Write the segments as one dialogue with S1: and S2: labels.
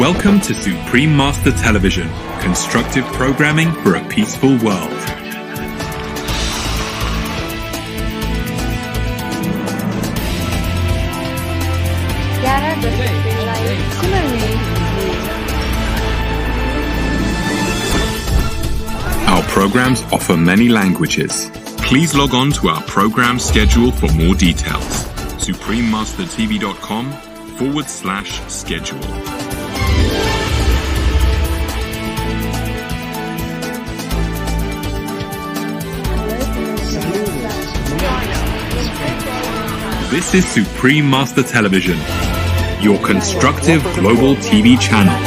S1: Welcome to Supreme Master Television, constructive programming for a peaceful world. Our programs offer many languages. Please log on to our program schedule for more details. suprememastertv.com/schedule. This is Supreme Master Television, your constructive global TV channel.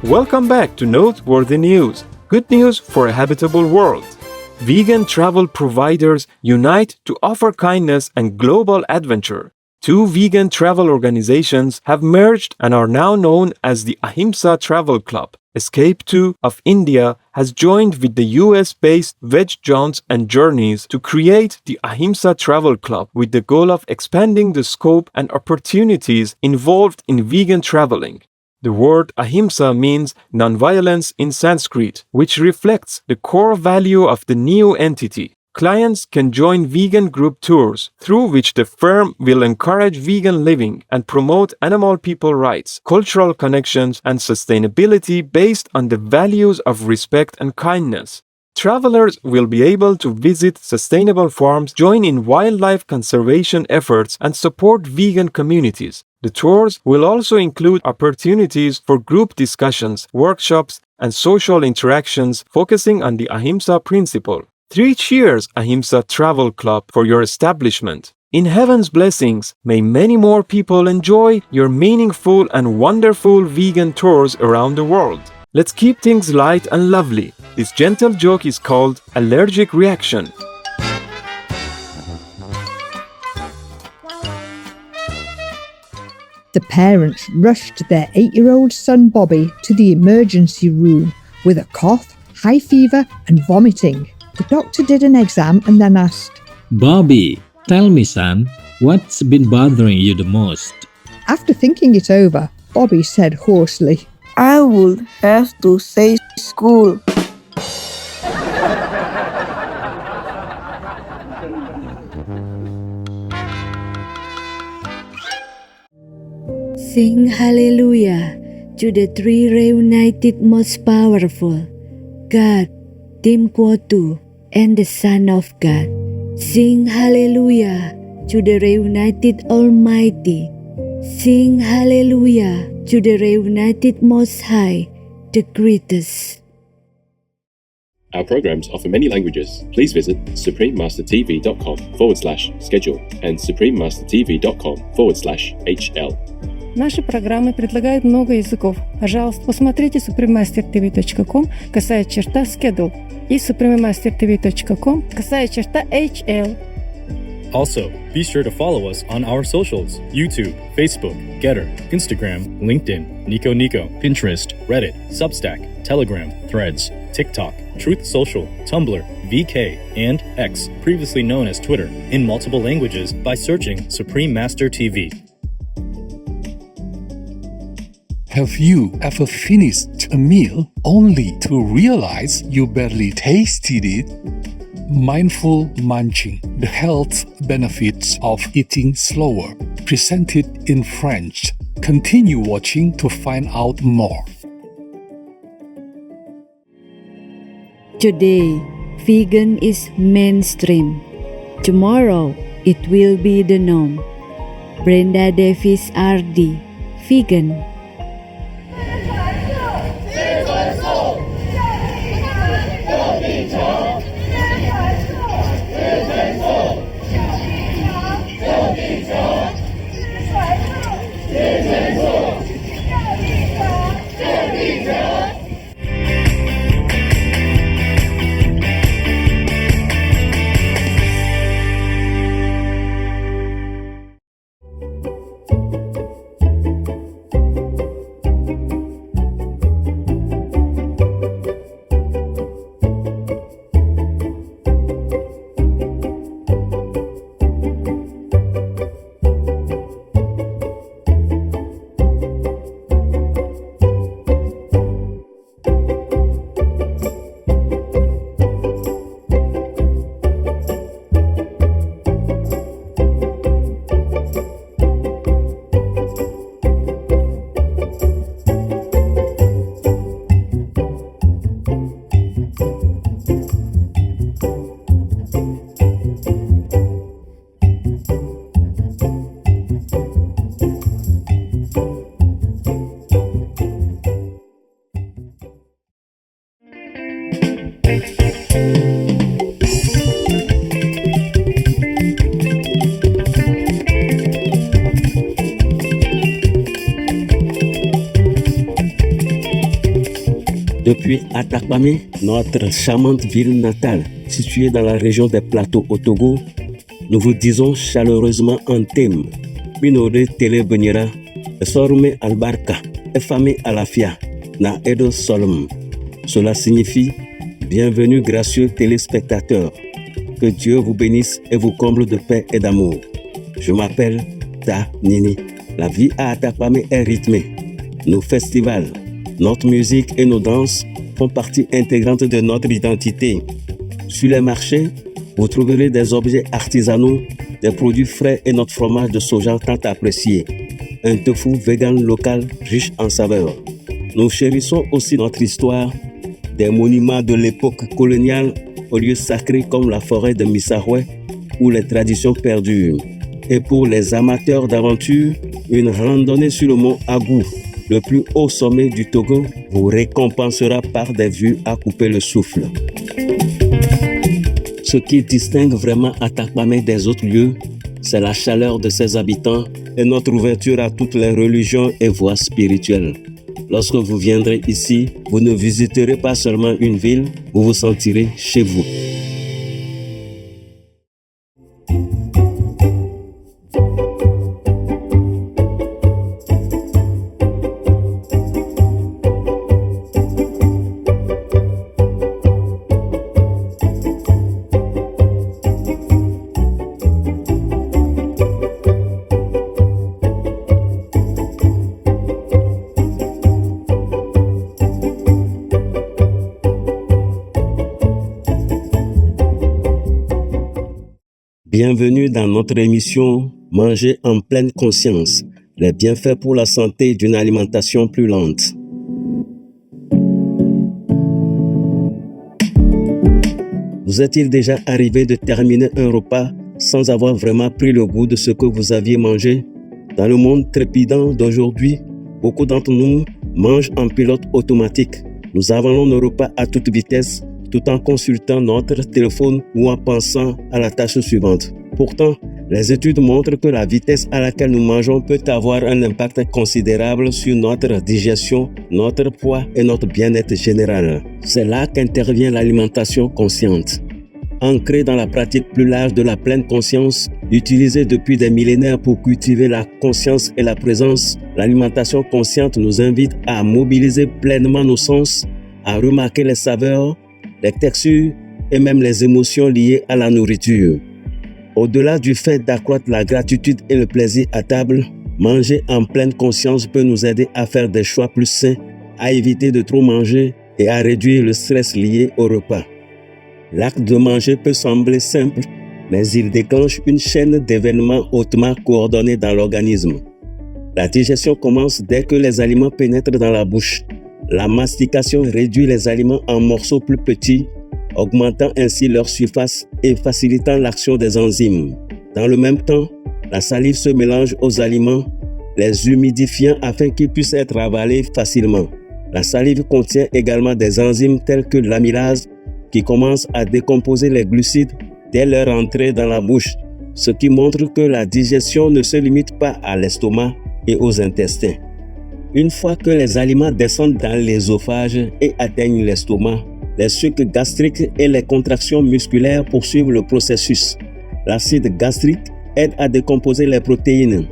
S2: Welcome back to Noteworthy News. Good news for a habitable world. Vegan travel providers unite to offer kindness and global adventure. Two vegan travel organizations have merged and are now known as the Ahimsa Travel Club. Escape 2 of India has joined with the US-based Veg Jaunts and Journeys to create the Ahimsa Travel Club with the goal of expanding the scope and opportunities involved in vegan traveling. The word Ahimsa means nonviolence in Sanskrit, which reflects the core value of the new entity. Clients can join vegan group tours, through which the firm will encourage vegan living and promote animal-people rights, cultural connections, and sustainability based on the values of respect and kindness. Travelers will be able to visit sustainable farms, join in wildlife conservation efforts, and support vegan communities. The tours will also include opportunities for group discussions, workshops, and social interactions focusing on the Ahimsa principle. 3 cheers, Ahimsa Travel Club, for your establishment. In heaven's blessings, may many more people enjoy your meaningful and wonderful vegan tours around the world. Let's keep things light and lovely. This gentle joke is called allergic reaction.
S3: The parents rushed their 8-year-old son Bobby to the emergency room with a cough, high fever, and vomiting. The doctor did an exam and then asked,
S4: "Bobby, tell me, son, what's been bothering you the most?"
S3: After thinking it over, Bobby said hoarsely,
S5: "I would have to say school."
S6: Sing hallelujah to the three reunited most powerful, God, Tim Quotu, and the Son of God. Sing hallelujah to the reunited Almighty. Sing hallelujah to the reunited Most High, the greatest.
S7: Our programs offer many languages. Please visit suprememastertv.com/schedule and suprememastertv.com/hl.
S8: Наши программы предлагают много языков. Пожалуйста, посмотрите suprememastertv.com /schedule и suprememastertv.com /hl.
S9: Also, be sure to follow us on our socials: YouTube, Facebook, Getter, Instagram, LinkedIn, Nico, Pinterest, Reddit, Substack, Telegram, Threads, TikTok, Truth Social, Tumblr, VK, and X, previously known as Twitter, in multiple languages by searching Supreme Master TV.
S10: Have you ever finished a meal only to realize you barely tasted it? Mindful Munching, the health benefits of eating slower, presented in French. Continue watching to find out more.
S6: Today, vegan is mainstream. Tomorrow, it will be the norm. Brenda Davis RD, vegan.
S11: Don't be Depuis Atakpamé, notre charmante ville natale, située dans la région des plateaux au Togo, nous vous disons chaleureusement en thème Minore Tele Benira, Sorume Albarka, Efame Alafia, Na Edo Solom. Cela signifie bienvenue gracieux téléspectateurs. Que Dieu vous bénisse et vous comble de paix et d'amour. Je m'appelle Ta Nini. La vie à Atakpamé est rythmée. Nos festivals, notre musique et nos danses font partie intégrante de notre identité. Sur les marchés, vous trouverez des objets artisanaux, des produits frais et notre fromage de soja tant apprécié. Un tofu vegan local riche en saveurs. Nous chérissons aussi notre histoire, des monuments de l'époque coloniale aux lieux sacrés comme la forêt de Missarouet où les traditions perdurent. Et pour les amateurs d'aventure, une randonnée sur le mont Agou, le plus haut sommet du Togo, vous récompensera par des vues à couper le souffle. Ce qui distingue vraiment Atakpamé des autres lieux, c'est la chaleur de ses habitants et notre ouverture à toutes les religions et voies spirituelles. Lorsque vous viendrez ici, vous ne visiterez pas seulement une ville, vous vous sentirez chez vous. Bienvenue dans notre émission Manger en pleine conscience, les bienfaits pour la santé d'une alimentation plus lente. Vous est-il déjà arrivé de terminer un repas sans avoir vraiment pris le goût de ce que vous aviez mangé? Dans le monde trépidant d'aujourd'hui, beaucoup d'entre nous mangent en pilote automatique. Nous avalons nos repas à toute vitesse, tout en consultant notre téléphone ou en pensant à la tâche suivante. Pourtant, les études montrent que la vitesse à laquelle nous mangeons peut avoir un impact considérable sur notre digestion, notre poids et notre bien-être général. C'est là qu'intervient l'alimentation consciente. Ancrée dans la pratique plus large de la pleine conscience, utilisée depuis des millénaires pour cultiver la conscience et la présence, l'alimentation consciente nous invite à mobiliser pleinement nos sens, à remarquer les saveurs, les textures et même les émotions liées à la nourriture. Au-delà du fait d'accroître la gratitude et le plaisir à table, manger en pleine conscience peut nous aider à faire des choix plus sains, à éviter de trop manger et à réduire le stress lié au repas. L'acte de manger peut sembler simple, mais il déclenche une chaîne d'événements hautement coordonnés dans l'organisme. La digestion commence dès que les aliments pénètrent dans la bouche. La mastication réduit les aliments en morceaux plus petits, augmentant ainsi leur surface et facilitant l'action des enzymes. Dans le même temps, la salive se mélange aux aliments, les humidifiant afin qu'ils puissent être avalés facilement. La salive contient également des enzymes telles que l'amylase qui commencent à décomposer les glucides dès leur entrée dans la bouche, ce qui montre que la digestion ne se limite pas à l'estomac et aux intestins. Une fois que les aliments descendent dans l'ésophage et atteignent l'estomac, les sucs gastriques et les contractions musculaires poursuivent le processus. L'acide gastrique aide à décomposer les protéines,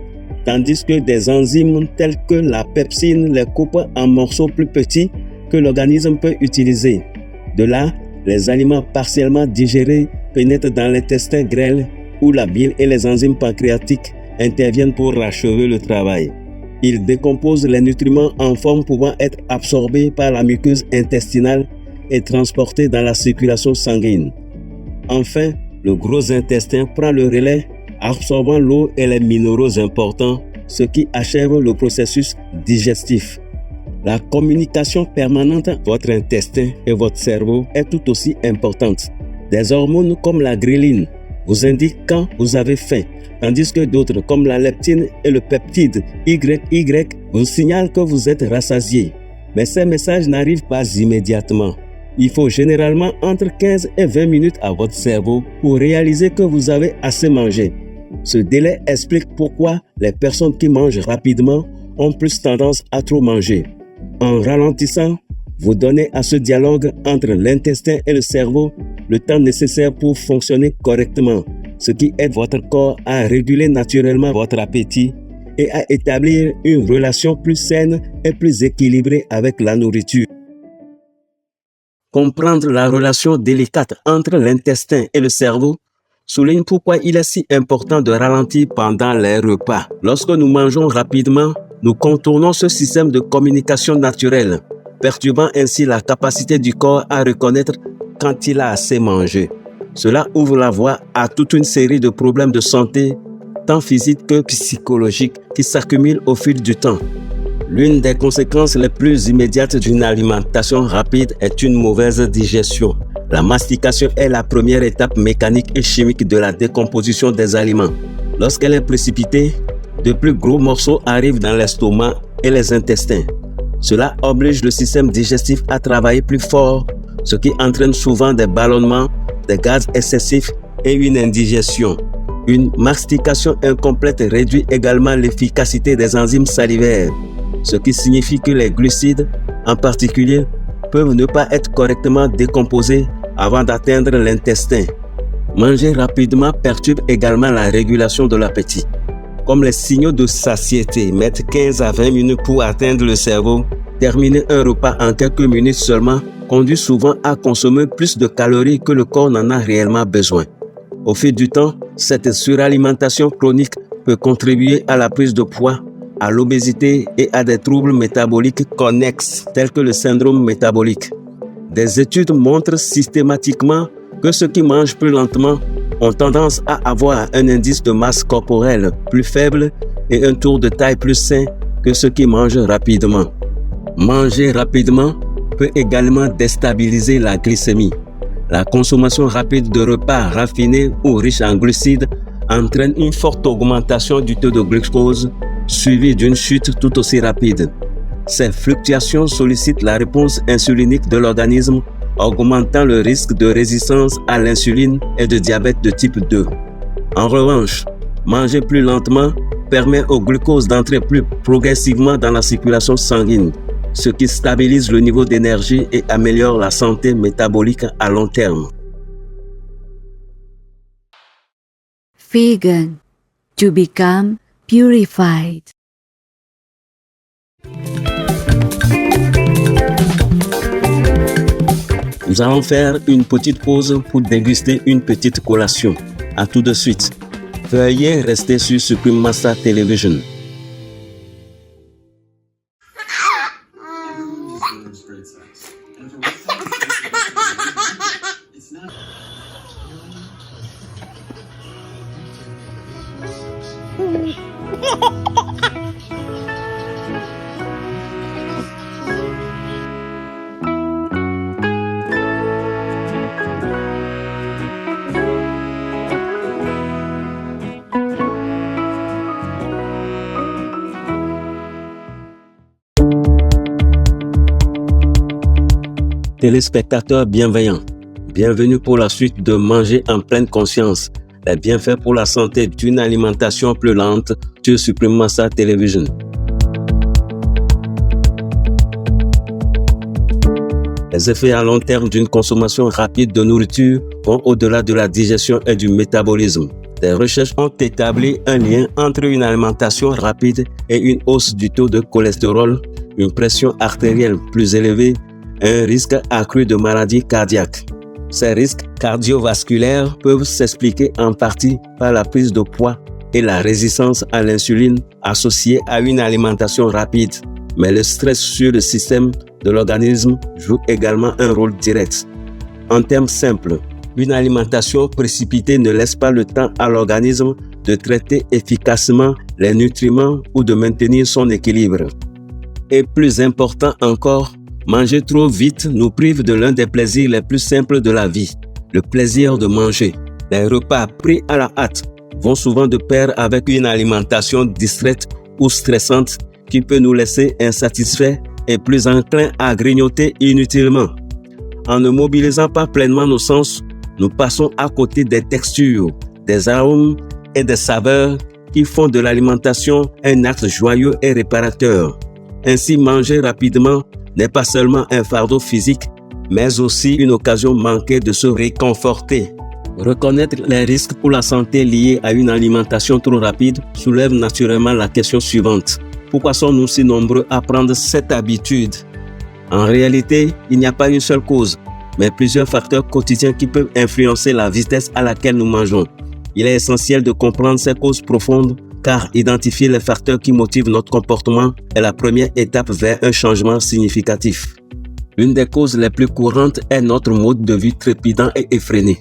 S11: tandis que des enzymes telles que la pepsine les coupent en morceaux plus petits que l'organisme peut utiliser. De là, les aliments partiellement digérés pénètrent dans l'intestin grêle où la bile et les enzymes pancréatiques interviennent pour achever le travail. Ils décomposent les nutriments en forme pouvant être absorbés par la muqueuse intestinale et transportés dans la circulation sanguine. Enfin, le gros intestin prend le relais, absorbant l'eau et les minéraux importants, ce qui achève le processus digestif. La communication permanente entre votre intestin et votre cerveau est tout aussi importante. Des hormones comme la ghrelin vous indiquent quand vous avez faim, tandis que d'autres comme la leptine et le peptide YY vous signalent que vous êtes rassasié. Mais ces messages n'arrivent pas immédiatement. Il faut généralement entre 15 et 20 minutes à votre cerveau pour réaliser que vous avez assez mangé. Ce délai explique pourquoi les personnes qui mangent rapidement ont plus tendance à trop manger. En ralentissant, Vous donnez à ce dialogue entre l'intestin et le cerveau le temps nécessaire pour fonctionner correctement, ce qui aide votre corps à réguler naturellement votre appétit et à établir une relation plus saine et plus équilibrée avec la nourriture. Comprendre la relation délicate entre l'intestin et le cerveau souligne pourquoi il est si important de ralentir pendant les repas. Lorsque nous mangeons rapidement, nous contournons ce système de communication naturelle, perturbant ainsi la capacité du corps à reconnaître quand il a assez mangé. Cela ouvre la voie à toute une série de problèmes de santé, tant physiques que psychologiques, qui s'accumulent au fil du temps. L'une des conséquences les plus immédiates d'une alimentation rapide est une mauvaise digestion. La mastication est la première étape mécanique et chimique de la décomposition des aliments. Lorsqu'elle est précipitée, de plus gros morceaux arrivent dans l'estomac et les intestins. Cela oblige le système digestif à travailler plus fort, ce qui entraîne souvent des ballonnements, des gaz excessifs et une indigestion. Une mastication incomplète réduit également l'efficacité des enzymes salivaires, ce qui signifie que les glucides, en particulier, peuvent ne pas être correctement décomposés avant d'atteindre l'intestin. Manger rapidement perturbe également la régulation de l'appétit. Comme les signaux de satiété mettent 15 à 20 minutes pour atteindre le cerveau, terminer un repas en quelques minutes seulement conduit souvent à consommer plus de calories que le corps n'en a réellement besoin. Au fil du temps, cette suralimentation chronique peut contribuer à la prise de poids, à l'obésité et à des troubles métaboliques connexes tels que le syndrome métabolique. Des études montrent systématiquement que ceux qui mangent plus lentement ont tendance à avoir un indice de masse corporelle plus faible et un tour de taille plus sain que ceux qui mangent rapidement. Manger rapidement peut également déstabiliser la glycémie. La consommation rapide de repas raffinés ou riches en glucides entraîne une forte augmentation du taux de glucose, suivie d'une chute tout aussi rapide. Ces fluctuations sollicitent la réponse insulinique de l'organisme, augmentant le risque de résistance à l'insuline et de diabète de type 2. En revanche, manger plus lentement permet au glucose d'entrer plus progressivement dans la circulation sanguine, ce qui stabilise le niveau d'énergie et améliore la santé métabolique à long terme.
S6: Vegan, to become purified.
S11: Nous allons faire une petite pause pour déguster une petite collation. À tout de suite. Veuillez rester sur Supreme Master Television. Téléspectateurs bienveillants, bienvenue pour la suite de Manger en pleine conscience, les bienfaits pour la santé d'une alimentation plus lente sur Supreme Master Television. Les effets à long terme d'une consommation rapide de nourriture vont au-delà de la digestion et du métabolisme. Des recherches ont établi un lien entre une alimentation rapide et une hausse du taux de cholestérol, une pression artérielle plus élevée, un risque accru de maladies cardiaques. Ces risques cardiovasculaires peuvent s'expliquer en partie par la prise de poids et la résistance à l'insuline associée à une alimentation rapide. Mais le stress sur le système de l'organisme joue également un rôle direct. En termes simples, une alimentation précipitée ne laisse pas le temps à l'organisme de traiter efficacement les nutriments ou de maintenir son équilibre. Et plus important encore, manger trop vite nous prive de l'un des plaisirs les plus simples de la vie, le plaisir de manger. Les repas pris à la hâte vont souvent de pair avec une alimentation distraite ou stressante qui peut nous laisser insatisfaits et plus enclins à grignoter inutilement. En ne mobilisant pas pleinement nos sens, nous passons à côté des textures, des arômes et des saveurs qui font de l'alimentation un acte joyeux et réparateur. Ainsi, manger rapidement n'est pas seulement un fardeau physique, mais aussi une occasion manquée de se réconforter. Reconnaître les risques pour la santé liés à une alimentation trop rapide soulève naturellement la question suivante. Pourquoi sommes-nous si nombreux à prendre cette habitude? En réalité, il n'y a pas une seule cause, mais plusieurs facteurs quotidiens qui peuvent influencer la vitesse à laquelle nous mangeons. Il est essentiel de comprendre ces causes profondes, car identifier les facteurs qui motivent notre comportement est la première étape vers un changement significatif. L'une des causes les plus courantes est notre mode de vie trépidant et effréné.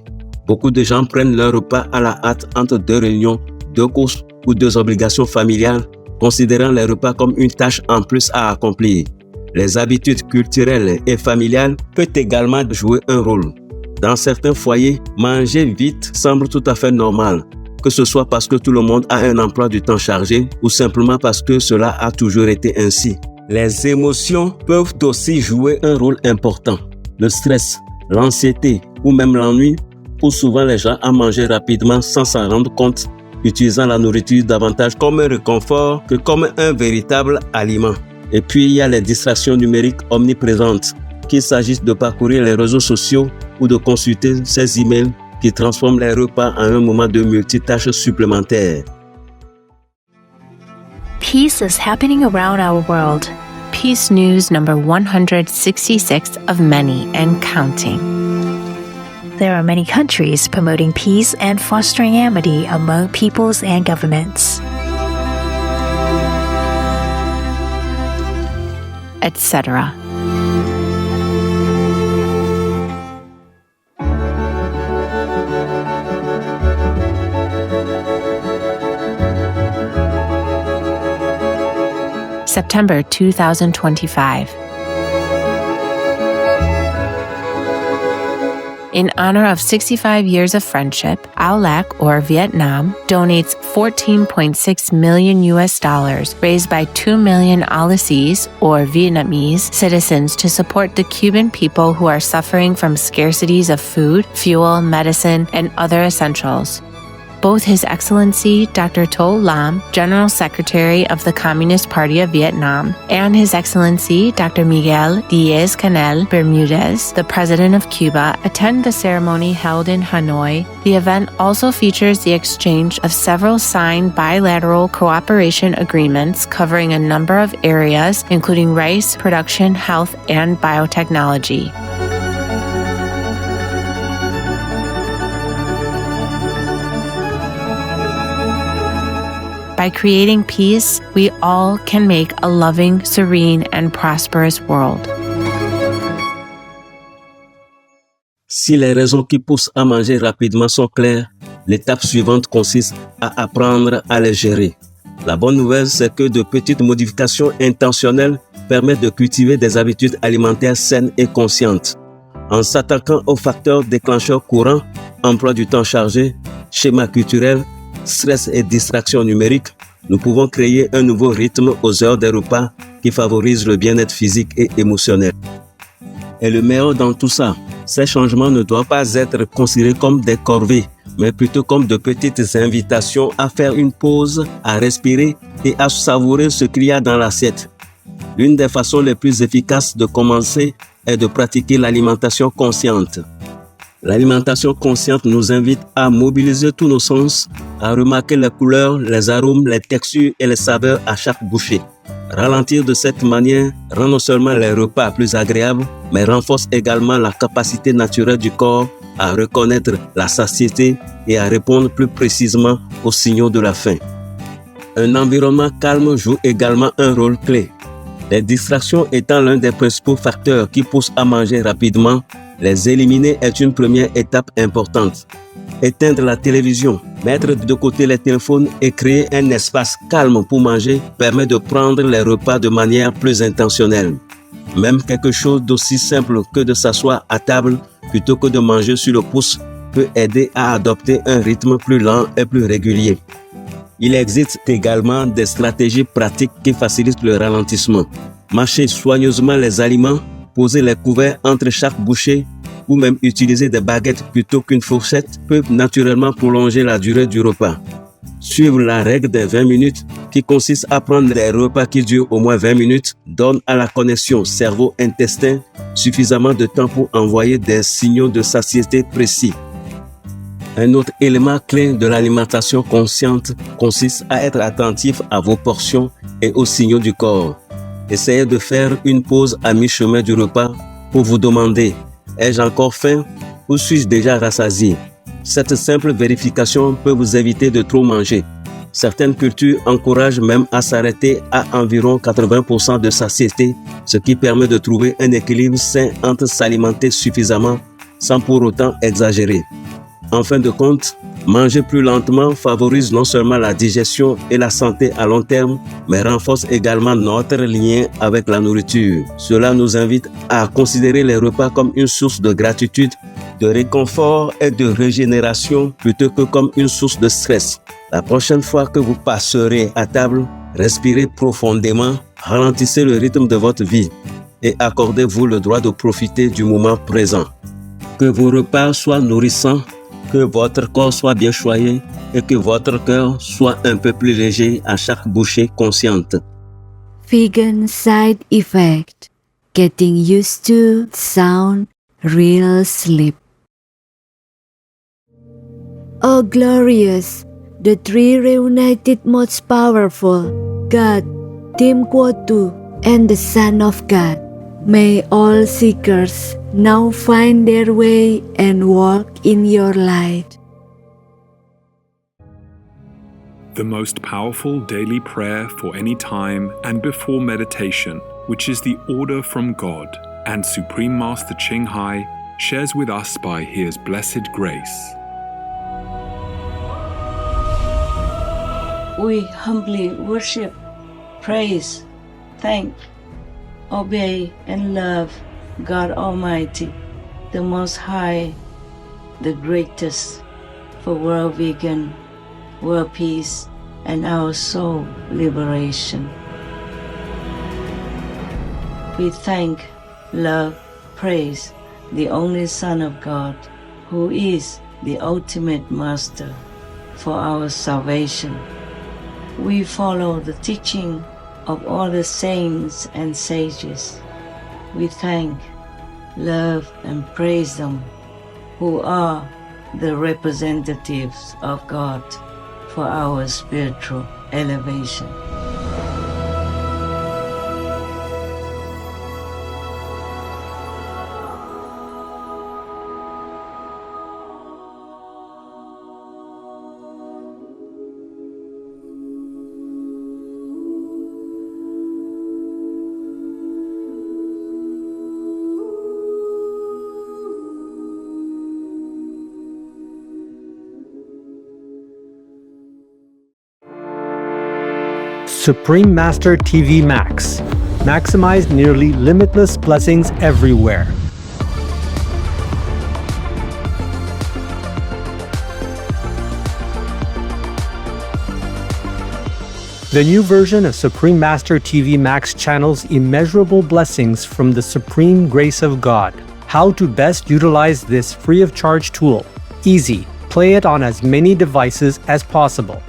S11: Beaucoup de gens prennent leur repas à la hâte entre 2 réunions, 2 courses ou 2 obligations familiales, considérant les repas comme une tâche en plus à accomplir. Les habitudes culturelles et familiales peuvent également jouer un rôle. Dans certains foyers, manger vite semble tout à fait normal, que ce soit parce que tout le monde a un emploi du temps chargé ou simplement parce que cela a toujours été ainsi. Les émotions peuvent aussi jouer un rôle important. Le stress, l'anxiété ou même l'ennui poussent souvent les gens à manger rapidement sans s'en rendre compte, utilisant la nourriture davantage comme un réconfort que comme un véritable aliment. Et puis il y a les distractions numériques omniprésentes, qu'il s'agisse de parcourir les réseaux sociaux ou de consulter ces emails qui transforment les repas en un moment de multitâches supplémentaires.
S12: Peace is happening around our world. Peace News number 166 of many and counting. There are many countries promoting peace and fostering amity among peoples and governments, etc. September 2025. In honor of 65 years of friendship, AOLAC, or Vietnam, donates $14.6 million raised by 2 million Aussies, or Vietnamese, citizens to support the Cuban people who are suffering from scarcities of food, fuel, medicine, and other essentials. Both His Excellency Dr. To Lam, General Secretary of the Communist Party of Vietnam, and His Excellency Dr. Miguel Díaz-Canel Bermudez, the President of Cuba, attend the ceremony held in Hanoi. The event also features the exchange of several signed bilateral cooperation agreements covering a number of areas, including rice production, health, and biotechnology. By creating peace, we all can make a loving, serene, and prosperous world.
S11: Si les raisons qui poussent à manger rapidement sont claires, l'étape suivante consiste à apprendre à les gérer. La bonne nouvelle, c'est que de petites modifications intentionnelles permettent de cultiver des habitudes alimentaires saines et conscientes. En s'attaquant aux facteurs déclencheurs courants, emploi du temps chargé, schéma culturel, stress et distraction numérique, nous pouvons créer un nouveau rythme aux heures des repas qui favorise le bien-être physique et émotionnel. Et le meilleur dans tout ça, ces changements ne doivent pas être considérés comme des corvées, mais plutôt comme de petites invitations à faire une pause, à respirer et à savourer ce qu'il y a dans l'assiette. L'une des façons les plus efficaces de commencer est de pratiquer l'alimentation consciente. L'alimentation consciente nous invite à mobiliser tous nos sens, à remarquer les couleurs, les arômes, les textures et les saveurs à chaque bouchée. Ralentir de cette manière rend non seulement les repas plus agréables, mais renforce également la capacité naturelle du corps à reconnaître la satiété et à répondre plus précisément aux signaux de la faim. Un environnement calme joue également un rôle clé. Les distractions étant l'un des principaux facteurs qui poussent à manger rapidement, les éliminer est une première étape importante. Éteindre la télévision, mettre de côté les téléphones et créer un espace calme pour manger permet de prendre les repas de manière plus intentionnelle. Même quelque chose d'aussi simple que de s'asseoir à table plutôt que de manger sur le pouce peut aider à adopter un rythme plus lent et plus régulier. Il existe également des stratégies pratiques qui facilitent le ralentissement. Mâcher soigneusement les aliments, poser les couverts entre chaque bouchée ou même utiliser des baguettes plutôt qu'une fourchette peuvent naturellement prolonger la durée du repas. Suivre la règle des 20 minutes qui consiste à prendre des repas qui durent au moins 20 minutes, donne à la connexion cerveau-intestin suffisamment de temps pour envoyer des signaux de satiété précis. Un autre élément clé de l'alimentation consciente consiste à être attentif à vos portions et aux signaux du corps. Essayez de faire une pause à mi-chemin du repas pour vous demander « Ai-je encore faim ou suis-je déjà rassasié ?» Cette simple vérification peut vous éviter de trop manger. Certaines cultures encouragent même à s'arrêter à environ 80% de satiété, ce qui permet de trouver un équilibre sain entre s'alimenter suffisamment sans pour autant exagérer. En fin de compte, manger plus lentement favorise non seulement la digestion et la santé à long terme, mais renforce également notre lien avec la nourriture. Cela nous invite à considérer les repas comme une source de gratitude, de réconfort et de régénération plutôt que comme une source de stress. La prochaine fois que vous passerez à table, respirez profondément, ralentissez le rythme de votre vie et accordez-vous le droit de profiter du moment présent. Que vos repas soient nourrissants, que votre corps soit bien choyé et que votre cœur soit un peu plus léger à chaque bouchée consciente.
S6: Vegan side effect: getting used to sound real sleep. Oh glorious, the three reunited most powerful, God, Tim Kwotu, and the Son of God. May all seekers now find their way and walk in your light.
S1: The most powerful daily prayer for any time and before meditation, which is the order from God, and Supreme Master Ching Hai shares with us by His blessed grace.
S13: We humbly worship, praise, thank, obey, and love God Almighty, the Most High, the greatest, for world vegan, world peace, and our soul liberation. We thank, love, praise the only Son of God, who is the ultimate Master for our salvation. We follow the teaching of all the saints and sages. We thank, love, and praise them, who are the representatives of God for our spiritual elevation.
S14: Supreme Master TV Max. Maximize nearly limitless blessings everywhere. The new version of Supreme Master TV Max channels immeasurable blessings from the supreme grace of God. How to best utilize this free of charge tool. Easy. Play it on as many devices as possible.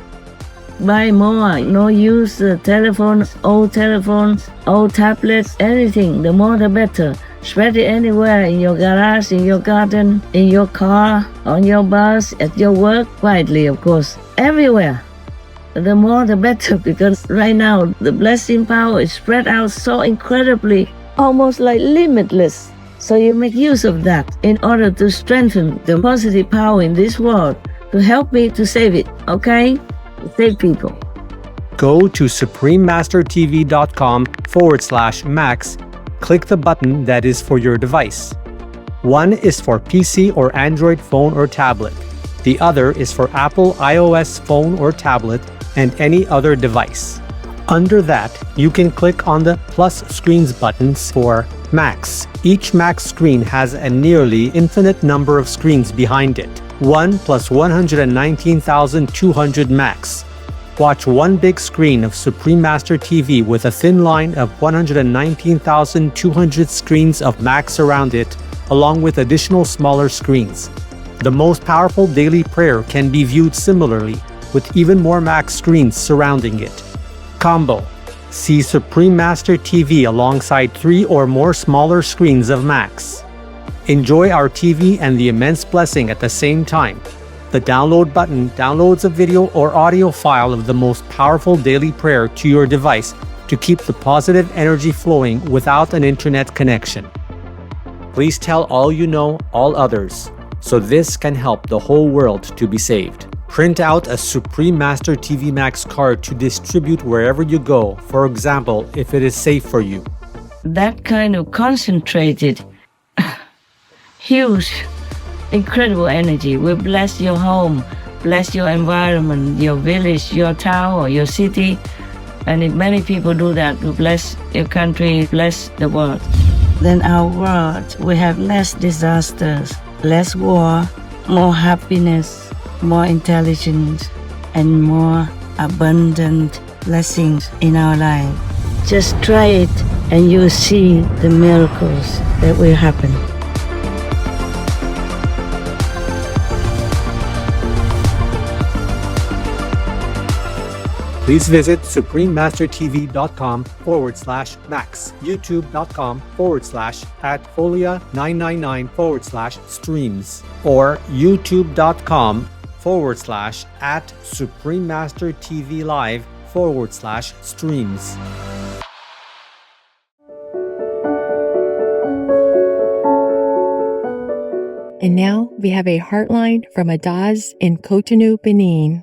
S5: Buy more, no use telephones, old tablets, anything, the more the better. Spread it anywhere, in your garage, in your garden, in your car, on your bus, at your work, quietly of course, everywhere. The more the better, because right now the blessing power is spread out so incredibly, almost like limitless. So you make use of that in order to strengthen the positive power in this world, to help me to save it, okay? Save people.
S14: Go to suprememastertv.com/max. Click the button that is for your device. One is for PC or Android phone or tablet. The other is for Apple iOS phone or tablet and any other device. Under that, you can click on the plus screens buttons for Max. Each Max screen has a nearly infinite number of screens behind it. 1 plus 119,200 Max. Watch one big screen of Supreme Master TV with a thin line of 119,200 screens of Max around it, along with additional smaller screens. The most powerful daily prayer can be viewed similarly, with even more Max screens surrounding it. Combo. See Supreme Master TV alongside 3 or more smaller screens of Max. Enjoy our TV and the immense blessing at the same time. The download button downloads a video or audio file of the most powerful daily prayer to your device to keep the positive energy flowing without an internet connection. Please tell all you know, all others, so this can help the whole world to be saved. Print out a Supreme Master TV Max card to distribute wherever you go, for example, if it is safe for you.
S5: That kind of concentrated, huge, incredible energy will bless your home, bless your environment, your village, your town, or your city. And if many people do that, will bless your country, bless the world. Then our world will have less disasters, less war, more happiness, more intelligence, and more abundant blessings in our life. Just try it and you'll see the miracles that will happen.
S14: Please visit suprememastertv.com/Max, youtube.com/@folia999/streams, or youtube.com/SupremeMasterTVLive/streams.
S15: And now we have a heartline from Adaz in Cotonou, Benin.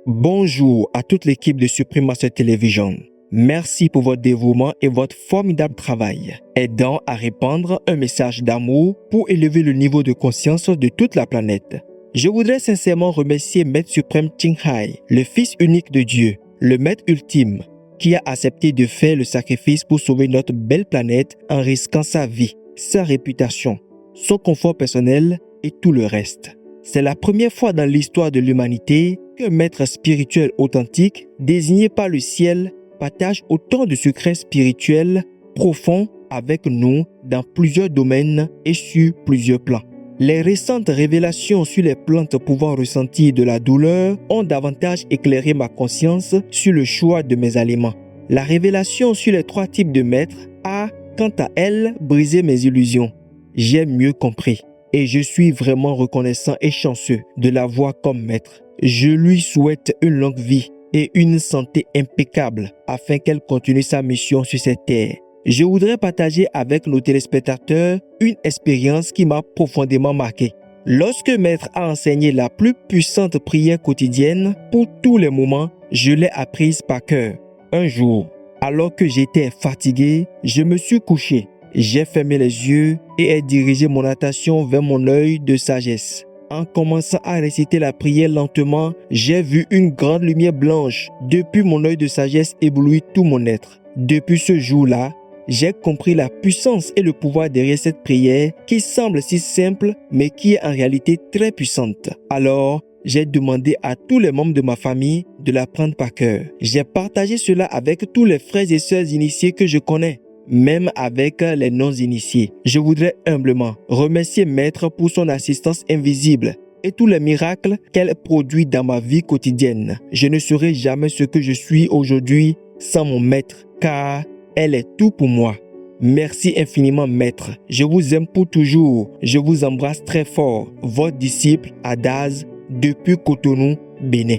S16: Bonjour à toute l'équipe de Supreme Master Television. Merci pour votre dévouement et votre formidable travail, aidant à répandre un message d'amour pour élever le niveau de conscience de toute la planète. Je voudrais sincèrement remercier Maître Suprême Ching Hai, le Fils unique de Dieu, le Maître ultime, qui a accepté de faire le sacrifice pour sauver notre belle planète en risquant sa vie, sa réputation, son confort personnel et tout le reste. C'est la première fois dans l'histoire de l'humanité qu'un maître spirituel authentique, désigné par le ciel, partage autant de secrets spirituels profonds avec nous dans plusieurs domaines et sur plusieurs plans. Les récentes révélations sur les plantes pouvant ressentir de la douleur ont davantage éclairé ma conscience sur le choix de mes aliments. La révélation sur les 3 types de maîtres a, quant à elle, brisé mes illusions. J'ai mieux compris et je suis vraiment reconnaissant et chanceux de l'avoir comme maître. Je lui souhaite une longue vie et une santé impeccable afin qu'elle continue sa mission sur cette terre. Je voudrais partager avec nos téléspectateurs une expérience qui m'a profondément marqué. Lorsque Maître a enseigné la plus puissante prière quotidienne pour tous les moments, je l'ai apprise par cœur. Un jour, alors que j'étais fatigué, je me suis couché. J'ai fermé les yeux et ai dirigé mon attention vers mon œil de sagesse. En commençant à réciter la prière lentement, j'ai vu une grande lumière blanche. Depuis mon œil de sagesse éblouit tout mon être. Depuis ce jour-là, j'ai compris la puissance et le pouvoir derrière cette prière qui semble si simple mais qui est en réalité très puissante. Alors, j'ai demandé à tous les membres de ma famille de la prendre par cœur. J'ai partagé cela avec tous les frères et sœurs initiés que je connais, même avec les non-initiés. Je voudrais humblement remercier Maître pour son assistance invisible et tous les miracles qu'elle produit dans ma vie quotidienne. Je ne serai jamais ce que je suis aujourd'hui sans mon Maître, car elle est tout pour moi. Merci infiniment, Maître. Je vous aime pour toujours. Je vous embrasse très fort. Votre disciple Adaz, depuis Cotonou, Bénin.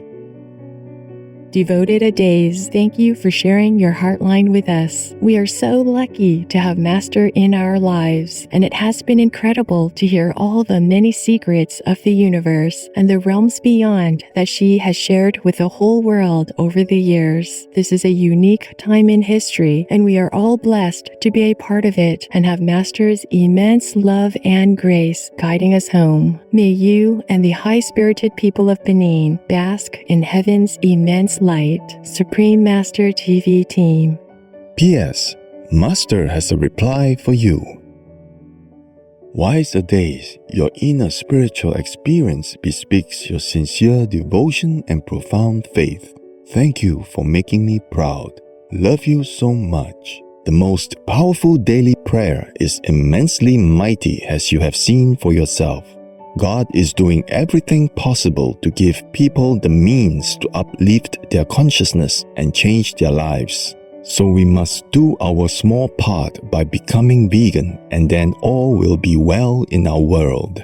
S15: Devoted Adaz, thank you for sharing your heartline with us. We are so lucky to have Master in our lives, and it has been incredible to hear all the many secrets of the universe and the realms beyond that she has shared with the whole world over the years. This is a unique time in history, and we are all blessed to be a part of it and have Master's immense love and grace guiding us home. May you and the high-spirited people of Benin bask in heaven's immense light. Supreme Master TV Team.
S17: P.S. Master has a reply for you. Wise Adaz, your inner spiritual experience bespeaks your sincere devotion and profound faith. Thank you for making me proud. Love you so much. The most powerful daily prayer is immensely mighty, as you have seen for yourself. God is doing everything possible to give people the means to uplift their consciousness and change their lives. So we must do our small part by becoming vegan, and then all will be well in our world.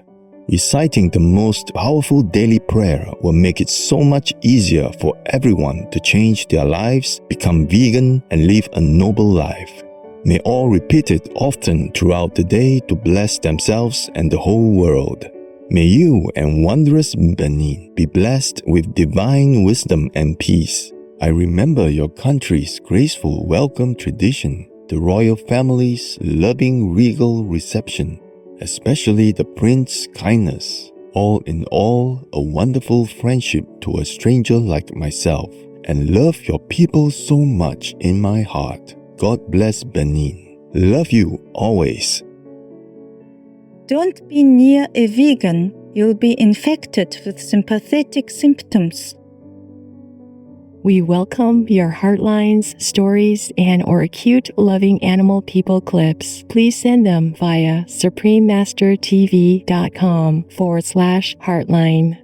S17: Reciting the most powerful daily prayer will make it so much easier for everyone to change their lives, become vegan, and live a noble life. May all repeat it often throughout the day to bless themselves and the whole world. May you and wondrous Benin be blessed with divine wisdom and peace. I remember your country's graceful welcome tradition, the royal family's loving regal reception, especially the prince's kindness. All in all, a wonderful friendship to a stranger like myself, and love your people so much in my heart. God bless Benin. Love you always.
S18: Don't be near a vegan. You'll be infected with sympathetic symptoms.
S15: We welcome your heartlines, stories, and/or cute, loving animal people clips. Please send them via suprememastertv.com/heartline.